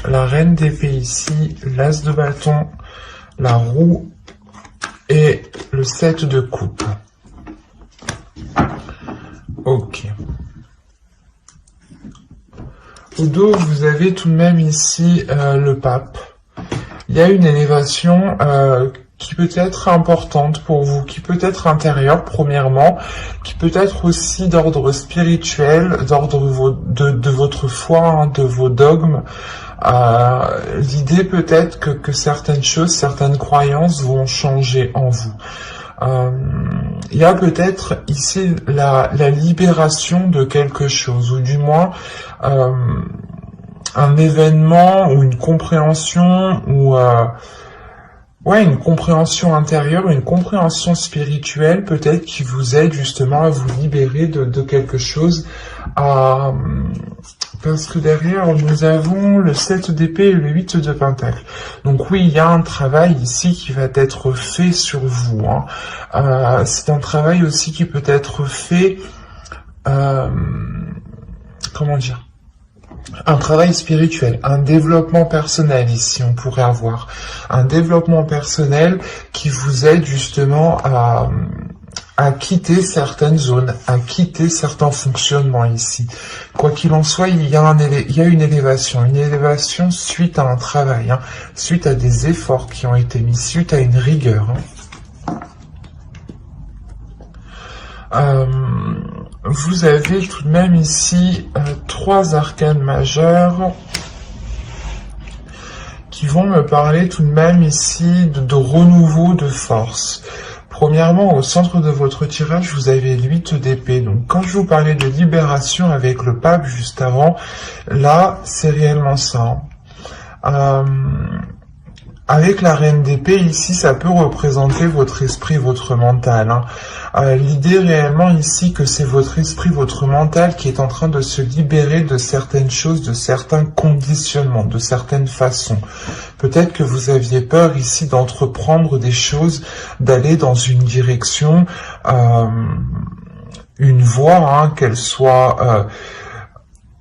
La reine d'épée ici, l'as de bâton, la roue et le 7 de coupe. Ok. Au dos, vous avez tout de même ici le pape. Il y a une élévation qui peut être importante pour vous, qui peut être intérieure premièrement, qui peut être aussi d'ordre spirituel, d'ordre de votre foi, hein, de vos dogmes. L'idée peut-être que certaines choses, certaines croyances vont changer en vous. Il y a peut-être ici la libération de quelque chose, ou du moins un événement ou une compréhension ou une compréhension intérieure, une compréhension spirituelle peut-être qui vous aide justement à vous libérer de quelque chose. Parce que derrière, nous avons le 7 d'épée et le 8 de pentacle. Donc oui, il y a un travail ici qui va être fait sur vous. Hein. C'est un travail aussi qui peut être fait... comment dire ? Un travail spirituel, un développement personnel ici, on pourrait avoir. Un développement personnel qui vous aide justement à quitter certaines zones, à quitter certains fonctionnements ici. Quoi qu'il en soit, il y a une élévation suite à un travail, hein, suite à des efforts qui ont été mis, suite à une rigueur. Hein. Vous avez tout de même ici 3 arcanes majeures qui vont me parler tout de même ici de renouveau de force. Premièrement, au centre de votre tirage, vous avez le 8 d'épée. Donc, quand je vous parlais de libération avec le pape juste avant, là, c'est réellement ça. Avec la reine d'épée, ici, ça peut représenter votre esprit, votre mental. Hein. L'idée réellement ici que c'est votre esprit, votre mental qui est en train de se libérer de certaines choses, de certains conditionnements, de certaines façons. Peut-être que vous aviez peur ici d'entreprendre des choses, d'aller dans une direction, une voie, hein, qu'elle soit...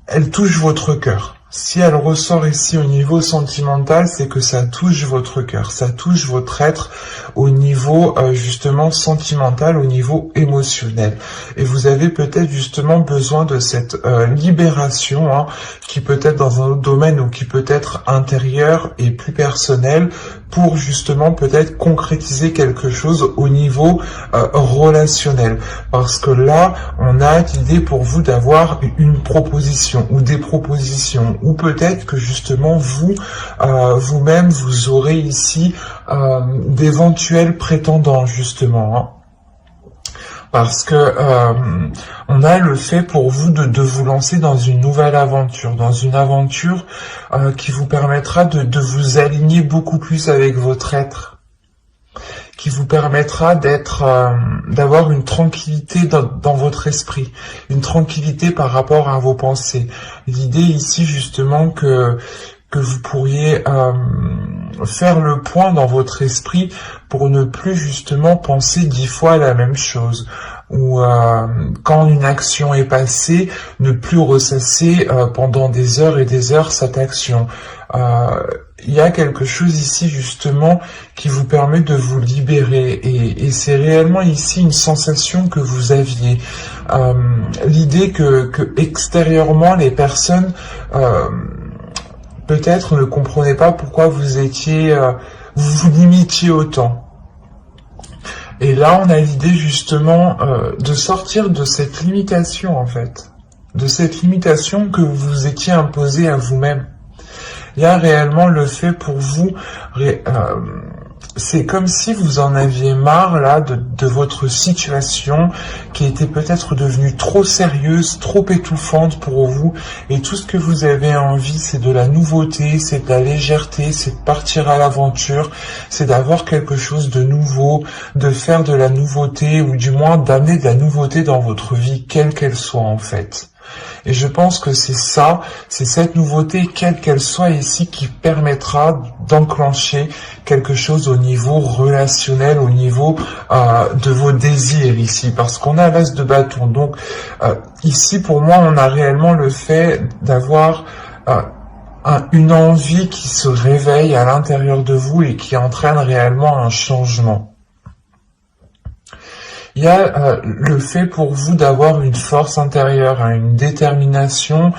elle touche votre cœur. Si elle ressort ici au niveau sentimental, c'est que ça touche votre cœur, ça touche votre être au niveau justement sentimental, au niveau émotionnel. Et vous avez peut-être justement besoin de cette libération, hein, qui peut être dans un autre domaine ou qui peut être intérieur et plus personnel, pour justement peut-être concrétiser quelque chose au niveau relationnel. Parce que là, on a l'idée pour vous d'avoir une proposition ou des propositions, ou peut-être que justement vous, vous-même, vous aurez ici d'éventuels prétendants justement. Hein. Parce que on a le fait pour vous de vous lancer dans une nouvelle aventure, dans une aventure qui vous permettra de vous aligner beaucoup plus avec votre être, qui vous permettra d'avoir une tranquillité dans votre esprit, une tranquillité par rapport à vos pensées. L'idée ici justement que vous pourriez faire le point dans votre esprit pour ne plus justement penser 10 fois la même chose. Ou quand une action est passée, ne plus ressasser pendant des heures et des heures cette action. Il y a quelque chose ici justement qui vous permet de vous libérer et c'est réellement ici une sensation que vous aviez. L'idée que extérieurement les personnes peut-être ne comprenaient pas pourquoi vous étiez, vous vous limitiez autant. Et là, on a l'idée justement de sortir de cette limitation en fait, de cette limitation que vous vous étiez imposée à vous-même. Il y a réellement le fait pour vous, c'est comme si vous en aviez marre là de votre situation qui était peut-être devenue trop sérieuse, trop étouffante pour vous, et tout ce que vous avez envie c'est de la nouveauté, c'est de la légèreté, c'est de partir à l'aventure, c'est d'avoir quelque chose de nouveau, de faire de la nouveauté ou du moins d'amener de la nouveauté dans votre vie, quelle qu'elle soit en fait. Et je pense que c'est ça, c'est cette nouveauté, quelle qu'elle soit ici, qui permettra d'enclencher quelque chose au niveau relationnel, au niveau de vos désirs ici, parce qu'on a l'as de bâton. Donc ici, pour moi, on a réellement le fait d'avoir une envie qui se réveille à l'intérieur de vous et qui entraîne réellement un changement. Il y a le fait pour vous d'avoir une force intérieure, une détermination,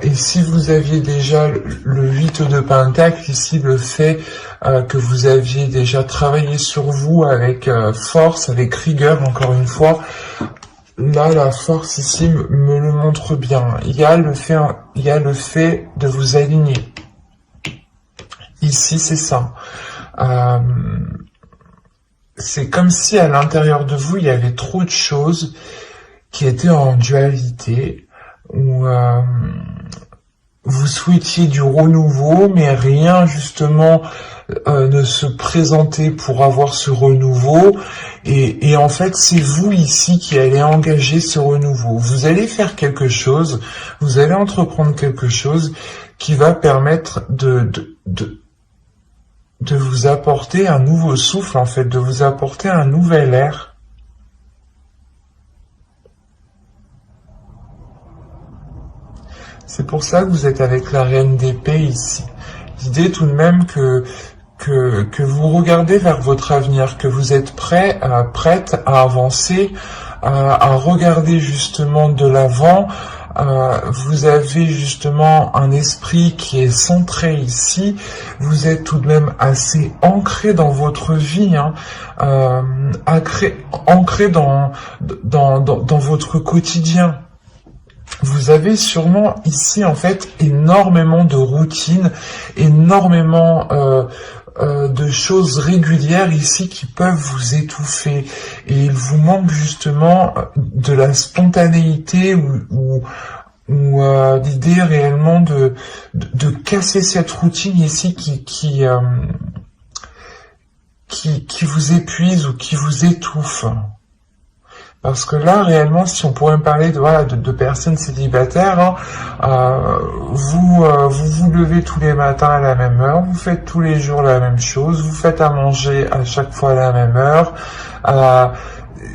et si vous aviez déjà le 8 de Pentacle, ici le fait que vous aviez déjà travaillé sur vous avec force, avec rigueur, encore une fois, là la force ici me le montre bien. Il y a le fait de vous aligner. Ici c'est ça. C'est comme si à l'intérieur de vous, il y avait trop de choses qui étaient en dualité, où vous souhaitiez du renouveau, mais rien justement ne se présentait pour avoir ce renouveau. Et en fait, c'est vous ici qui allez engager ce renouveau. Vous allez faire quelque chose, vous allez entreprendre quelque chose qui va permettre de vous apporter un nouveau souffle, en fait, de vous apporter un nouvel air. C'est pour ça que vous êtes avec la Reine d'épée ici. L'idée tout de même que vous regardez vers votre avenir, que vous êtes prête à avancer, à regarder justement de l'avant. Vous avez justement un esprit qui est centré ici, vous êtes tout de même assez ancré dans votre vie, ancré dans votre quotidien. Vous avez sûrement ici en fait énormément de routines, énormément de choses régulières ici qui peuvent vous étouffer, et il vous manque justement de la spontanéité ou l'idée réellement de casser cette routine ici qui vous épuise ou qui vous étouffe. Parce que là, réellement, si on pourrait me parler de personnes célibataires, vous levez tous les matins à la même heure, vous faites tous les jours la même chose, vous faites à manger à chaque fois à la même heure.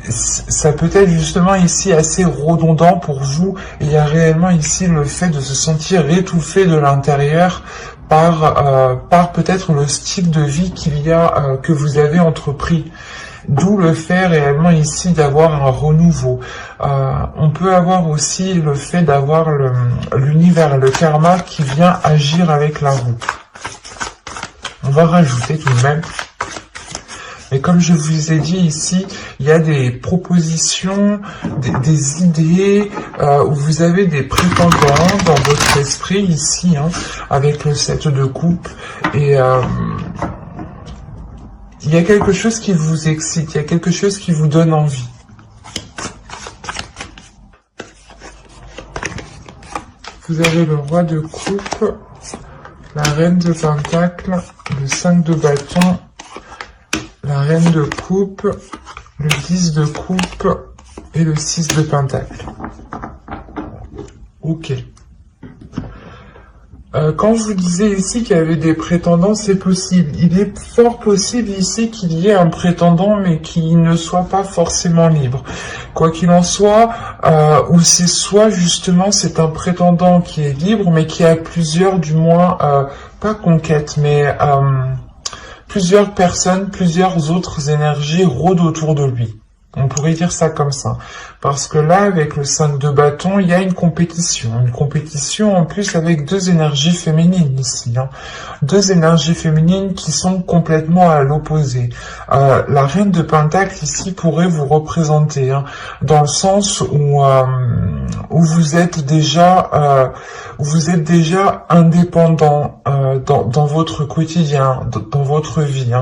Ça peut être justement ici assez redondant pour vous. Et il y a réellement ici le fait de se sentir étouffé de l'intérieur par peut-être le style de vie que vous avez entrepris. D'où le fait réellement ici d'avoir un renouveau. On peut avoir aussi le fait d'avoir l'univers, le karma qui vient agir avec la roue. On va rajouter tout de même. Mais comme je vous ai dit ici, il y a des propositions, des idées, où vous avez des prétendants dans votre esprit ici, avec le 7 de coupe. Et il y a quelque chose qui vous excite, il y a quelque chose qui vous donne envie. Vous avez le roi de coupe, la reine de pentacle, le 5 de bâton, la reine de coupe, le 10 de coupe et le 6 de pentacle. Ok. Quand je vous disais ici qu'il y avait des prétendants, c'est possible. Il est fort possible ici qu'il y ait un prétendant, mais qui ne soit pas forcément libre. Quoi qu'il en soit, ou c'est soit justement c'est un prétendant qui est libre, mais qui a plusieurs, du moins, pas conquêtes, mais plusieurs personnes, plusieurs autres énergies rôdent autour de lui. On pourrait dire ça comme ça. Parce que là, avec le 5 de bâton, il y a une compétition. Une compétition en plus avec deux énergies féminines ici. Deux énergies féminines qui sont complètement à l'opposé. La reine de pentacle ici pourrait vous représenter. Dans le sens où vous êtes déjà indépendant dans votre quotidien, dans votre vie.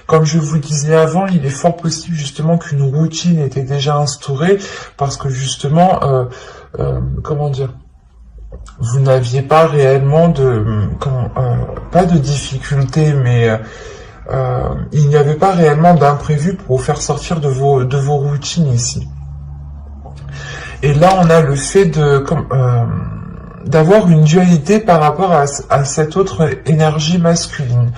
Comme je vous disais avant, il est fort possible justement qu'une routine était déjà instaurée parce que justement, comment dire, vous n'aviez pas réellement pas de difficultés, mais il n'y avait pas réellement d'imprévu pour vous faire sortir de vos routines ici. Et là, on a le fait d'avoir une dualité par rapport à cette autre énergie masculine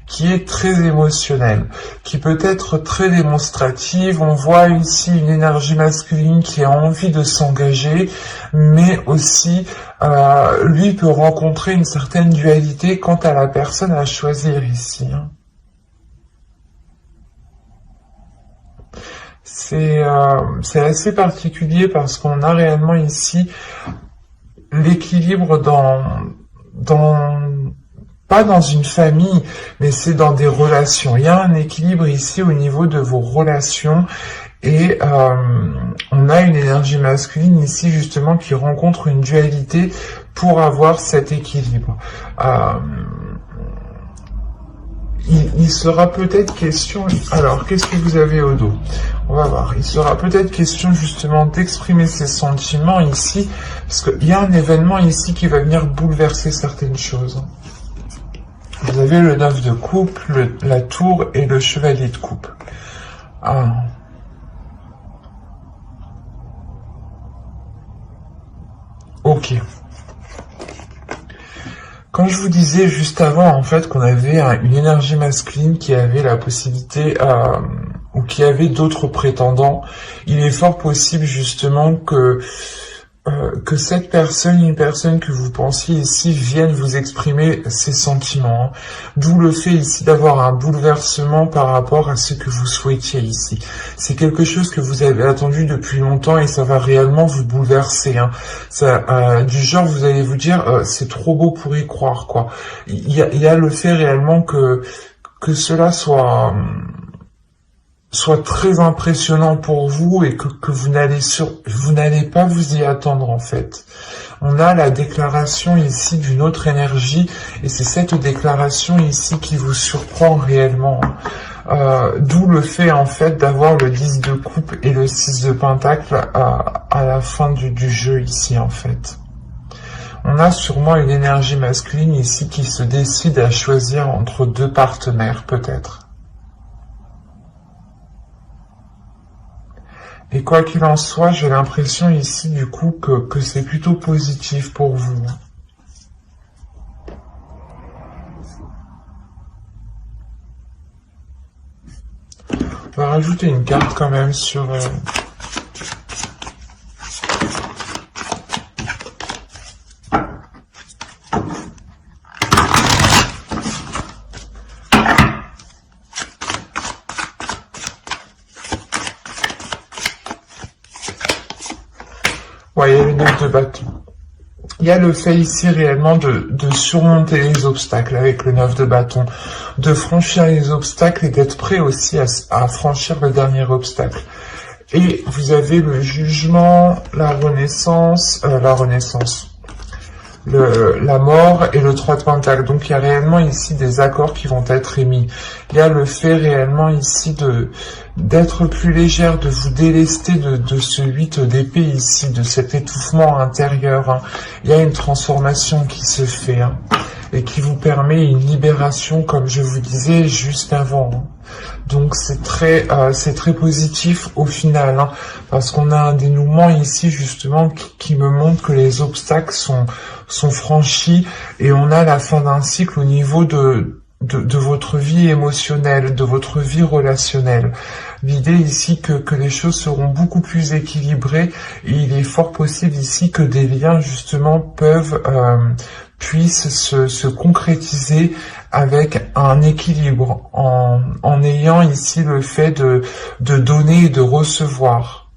qui est très émotionnelle, qui peut être très démonstrative. On voit ici une énergie masculine qui a envie de s'engager, mais aussi lui peut rencontrer une certaine dualité quant à la personne à choisir ici. C'est assez particulier parce qu'on a réellement ici l'équilibre pas dans une famille, mais c'est dans des relations. Il y a un équilibre ici au niveau de vos relations et on a une énergie masculine ici justement qui rencontre une dualité pour avoir cet équilibre. Il sera peut-être question... Alors, qu'est-ce que vous avez au dos? On va voir. Il sera peut-être question justement d'exprimer ses sentiments ici, parce qu'il y a un événement ici qui va venir bouleverser certaines choses. Vous avez le 9 de coupe, la tour et le chevalier de coupe. Ok. Quand je vous disais juste avant, en fait, qu'on avait une énergie masculine qui avait la possibilité, ou qui avait d'autres prétendants, il est fort possible justement que cette personne, une personne que vous pensiez ici, vienne vous exprimer ses sentiments. D'où le fait ici d'avoir un bouleversement par rapport à ce que vous souhaitiez ici. C'est quelque chose que vous avez attendu depuis longtemps et ça va réellement vous bouleverser. Du genre, vous allez vous dire, c'est trop beau pour y croire, quoi. Il y a le fait réellement que cela soit très impressionnant pour vous et que vous n'allez pas vous y attendre en fait. On a la déclaration ici d'une autre énergie et c'est cette déclaration ici qui vous surprend réellement. D'où le fait en fait d'avoir le 10 de coupe et le 6 de pentacle à la fin du jeu ici en fait. On a sûrement une énergie masculine ici qui se décide à choisir entre deux partenaires peut-être. Et quoi qu'il en soit, j'ai l'impression ici du coup que c'est plutôt positif pour vous. On va rajouter une carte quand même sur... Ouais, il y a le 9 de bâton. Il y a le fait ici réellement de surmonter les obstacles avec le 9 de bâton, de franchir les obstacles et d'être prêt aussi à franchir le dernier obstacle. Et vous avez le jugement, la mort et le 3 de pentacle. Donc il y a réellement ici des accords qui vont être émis. Il y a le fait réellement ici d'être plus légère, de vous délester de ce 8 d'épée ici, de cet étouffement intérieur. Il y a une transformation qui se fait et qui vous permet une libération, comme je vous disais juste avant. Donc c'est très positif au final, parce qu'on a un dénouement ici justement qui me montre que les obstacles sont franchis et on a la fin d'un cycle au niveau de votre vie émotionnelle, de votre vie relationnelle. L'idée ici que les choses seront beaucoup plus équilibrées et il est fort possible ici que des liens justement puissent se concrétiser avec un équilibre en ayant ici le fait de donner et de recevoir.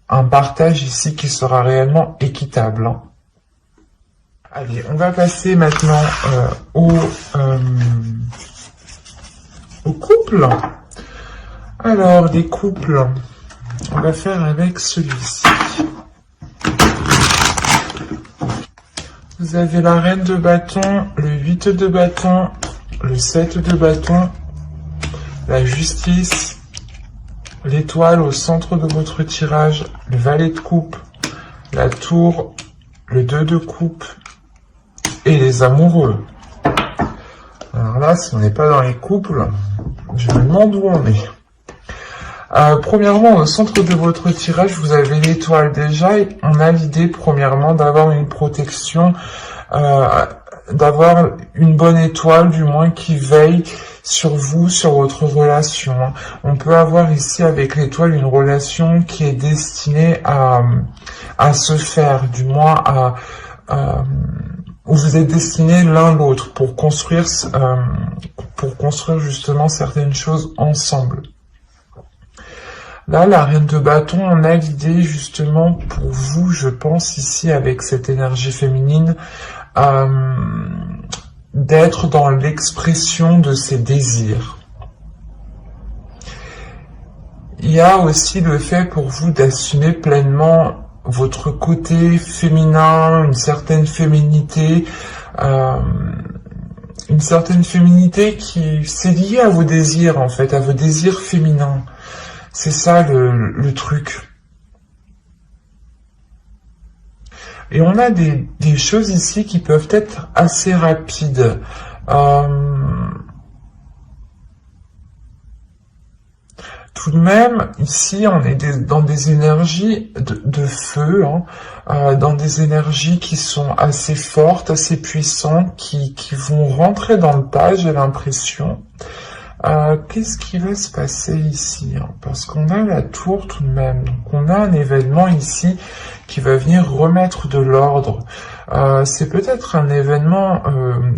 Un partage ici qui sera réellement équitable. Allez, on va passer maintenant au couple. Alors, les couples, on va faire avec celui-ci. Vous avez la reine de bâton, le 8 de bâton, le 7 de bâton, la justice, l'étoile au centre de votre tirage, le valet de coupe, la tour, le 2 de coupe et les amoureux. Alors là, si on n'est pas dans les couples, je me demande où on est. Premièrement, au centre de votre tirage, vous avez l'étoile déjà et on a l'idée premièrement d'avoir une protection d'avoir une bonne étoile, du moins qui veille sur vous, sur votre relation. On peut avoir ici avec l'étoile une relation qui est destinée à se faire, du moins où vous êtes destinés l'un l'autre pour construire justement certaines choses ensemble. Là, la reine de bâton, on a l'idée justement pour vous, je pense ici avec cette énergie féminine, d'être dans l'expression de ses désirs. Il y a aussi le fait pour vous d'assumer pleinement votre côté féminin, une certaine féminité qui c'est lié à vos désirs en fait, à vos désirs féminins. C'est ça le truc. Et on a des choses ici qui peuvent être assez rapides. Tout de même, ici, on est dans des énergies de feu, dans des énergies qui sont assez fortes, assez puissantes, qui vont rentrer dans le pas, j'ai l'impression. Qu'est-ce qui va se passer ici, parce qu'on a la tour tout de même, donc on a un événement ici qui va venir remettre de l'ordre. C'est peut-être un événement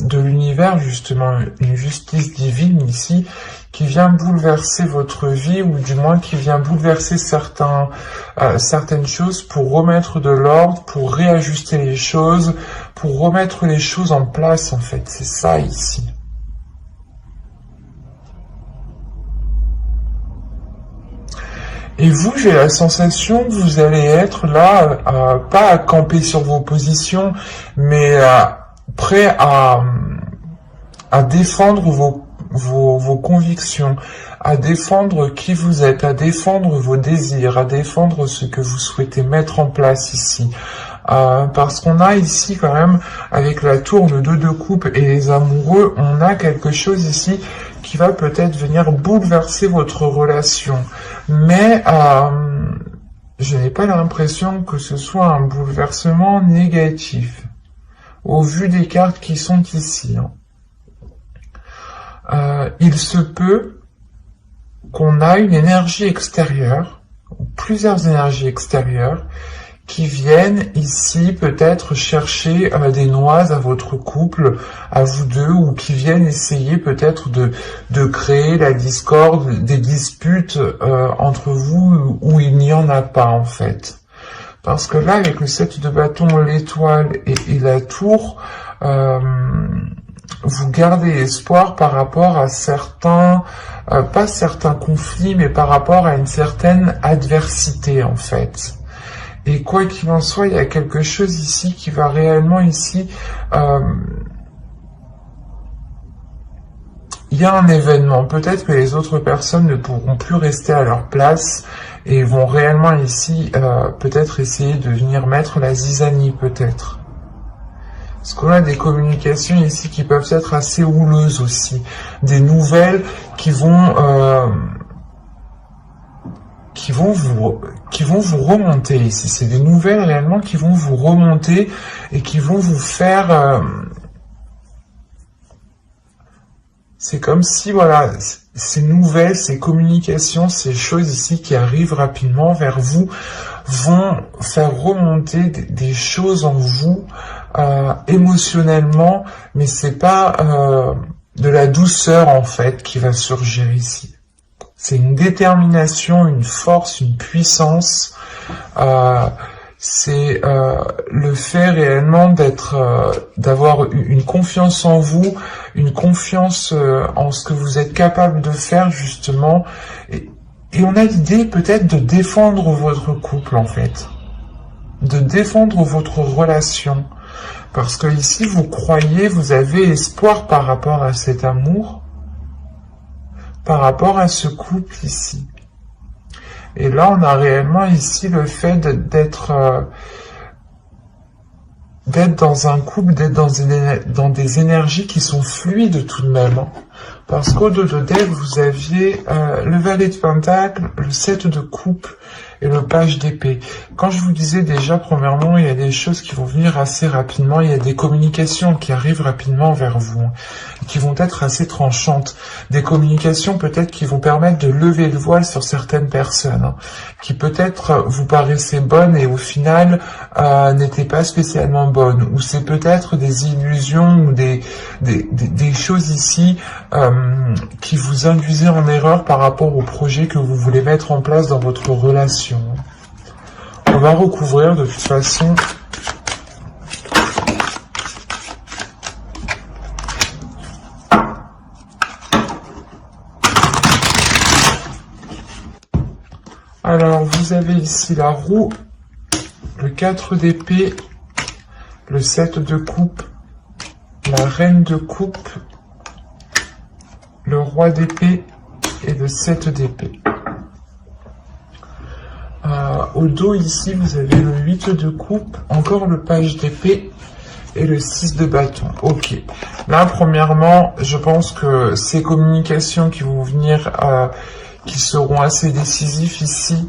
de l'univers, justement, une justice divine ici, qui vient bouleverser votre vie, ou du moins qui vient bouleverser certaines choses pour remettre de l'ordre, pour réajuster les choses, pour remettre les choses en place, en fait. C'est ça ici. Et vous, j'ai la sensation que vous allez être là, pas à camper sur vos positions, mais prêt à défendre vos convictions, à défendre qui vous êtes, à défendre vos désirs, à défendre ce que vous souhaitez mettre en place ici. Parce qu'on a ici quand même, avec la tour, le 2 de coupe et les amoureux, on a quelque chose ici qui va peut-être venir bouleverser votre relation. Mais je n'ai pas l'impression que ce soit un bouleversement négatif, au vu des cartes qui sont ici. Il se peut qu'on a une énergie extérieure, ou plusieurs énergies extérieures, qui viennent ici peut-être chercher des noises à votre couple, à vous deux, ou qui viennent essayer peut-être de créer la discorde, des disputes entre vous où il n'y en a pas en fait. Parce que là, avec le 7 de bâton, l'étoile et la tour, vous gardez espoir par rapport à certains, pas certains conflits, mais par rapport à une certaine adversité en fait. Et quoi qu'il en soit, il y a quelque chose ici qui va réellement ici... il y a un événement. Peut-être que les autres personnes ne pourront plus rester à leur place et vont réellement ici peut-être essayer de venir mettre la zizanie, peut-être. Parce qu'on a des communications ici qui peuvent être assez houleuses aussi. Des nouvelles qui vont vous remonter ici. C'est des nouvelles réellement qui vont vous remonter et qui vont vous faire... c'est comme si, voilà, ces nouvelles, ces communications, ces choses ici qui arrivent rapidement vers vous vont faire remonter des choses en vous émotionnellement, mais c'est pas de la douceur en fait qui va surgir ici. C'est une détermination, une force, une puissance. C'est le fait réellement d'avoir une confiance en vous, une confiance en ce que vous êtes capable de faire justement. Et on a l'idée peut-être de défendre votre couple en fait, de défendre votre relation. Parce que ici vous croyez, vous avez espoir par rapport à cet amour, par rapport à ce couple ici. Et là, on a réellement ici le fait d'être dans un couple, d'être dans des énergies qui sont fluides tout de même. Parce qu'au dos de deck, vous aviez le valet de pentacle, le 7 de coupe et le page d'épée. Quand je vous disais déjà, premièrement, il y a des choses qui vont venir assez rapidement, il y a des communications qui arrivent rapidement vers vous, hein, qui vont être assez tranchantes. Des communications peut-être qui vont permettre de lever le voile sur certaines personnes, hein, qui peut-être vous paraissaient bonnes et au final n'étaient pas spécialement bonnes. Ou c'est peut-être des illusions ou des choses ici qui vous induisaient en erreur par rapport au projet que vous voulez mettre en place dans votre relation. On va recouvrir de toute façon alors vous avez ici la roue, le 4 d'épée, le 7 de coupe, la reine de coupe, le roi d'épée et le 7 d'épée. Au dos ici vous avez le 8 de coupe, encore le page d'épée et le 6 de bâton. Ok, là premièrement je pense que ces communications qui vont venir, qui seront assez décisifs ici,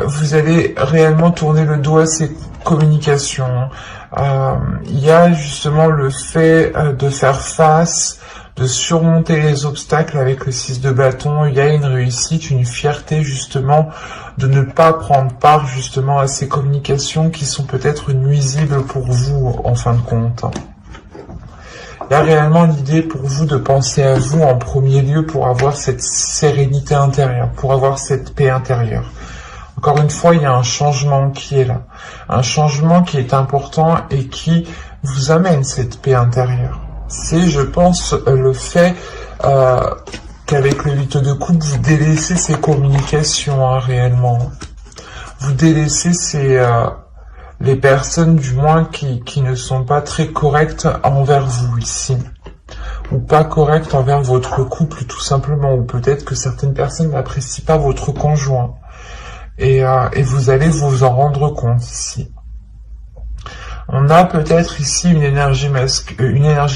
vous allez réellement tourner le dos à ces communications. Il y a justement le fait de faire face, de surmonter les obstacles avec le 6 de bâton. Il y a une réussite, une fierté justement de ne pas prendre part justement à ces communications qui sont peut-être nuisibles pour vous en fin de compte. Il y a réellement l'idée pour vous de penser à vous en premier lieu pour avoir cette sérénité intérieure, pour avoir cette paix intérieure. Encore une fois, il y a un changement qui est là. Un changement qui est important et qui vous amène cette paix intérieure. C'est, je pense, le fait qu'avec le 8 de coupe, vous délaissez ces communications, hein, réellement. Vous délaissez les personnes, du moins, qui ne sont pas très correctes envers vous, ici. Ou pas correctes envers votre couple, tout simplement. Ou peut-être que certaines personnes n'apprécient pas votre conjoint. Et vous allez vous en rendre compte, ici. On a peut-être ici une énergie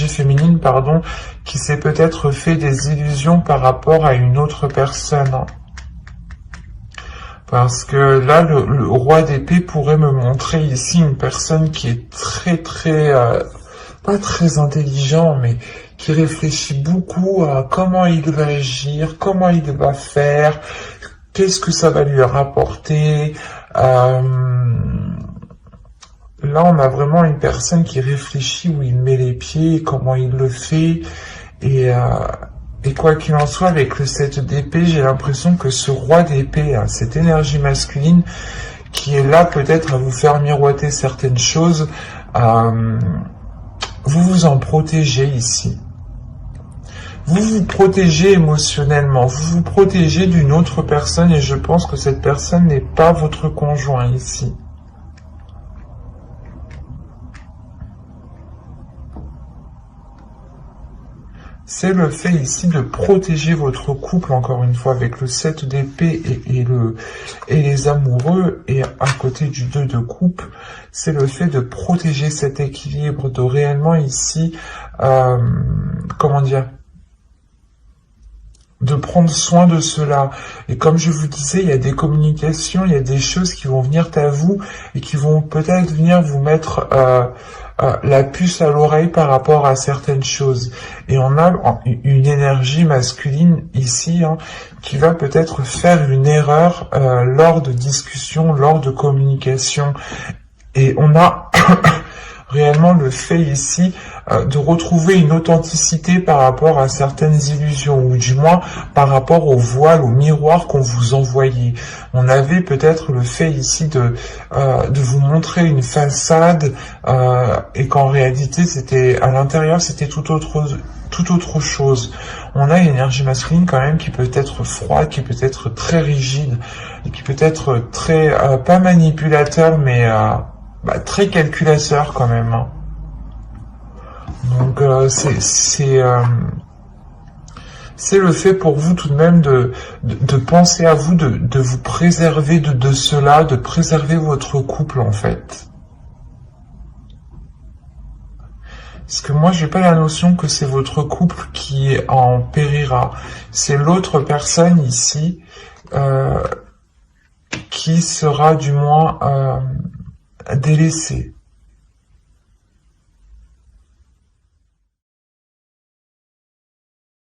féminine, pardon, qui s'est peut-être fait des illusions par rapport à une autre personne. Parce que là, le roi d'épée pourrait me montrer ici une personne qui est pas très intelligent, mais qui réfléchit beaucoup à comment il va agir, comment il va faire, qu'est-ce que ça va lui rapporter. Là, on a vraiment une personne qui réfléchit où il met les pieds, comment il le fait. Et quoi qu'il en soit, avec le 7 d'épée, j'ai l'impression que ce roi d'épée, cette énergie masculine, qui est là peut-être à vous faire miroiter certaines choses, vous vous en protégez ici. Vous vous protégez émotionnellement, vous vous protégez d'une autre personne et je pense que cette personne n'est pas votre conjoint ici. C'est le fait ici de protéger votre couple, encore une fois, avec le 7 d'épée et les amoureux, et à côté du 2 de coupe, c'est le fait de protéger cet équilibre, de réellement ici, comment dire, de prendre soin de cela. Et comme je vous disais, il y a des communications, il y a des choses qui vont venir à vous et qui vont peut-être venir vous mettre la puce à l'oreille par rapport à certaines choses. Et on a une énergie masculine ici, hein, qui va peut-être faire une erreur lors de discussions, lors de communication. Et on a réellement le fait ici de retrouver une authenticité par rapport à certaines illusions, ou du moins par rapport au voile, au miroir qu'on vous envoyait. On avait peut-être le fait ici de vous montrer une façade et qu'en réalité c'était à l'intérieur c'était tout autre chose. On a une énergie masculine quand même qui peut être froide, qui peut être très rigide, et qui peut être très pas manipulateur mais très calculateur quand même. Hein. Donc c'est le fait pour vous tout de même de penser à vous, de vous préserver de cela, de préserver votre couple en fait. Parce que moi, j'ai pas la notion que c'est votre couple qui en périra. C'est l'autre personne ici qui sera du moins délaissée.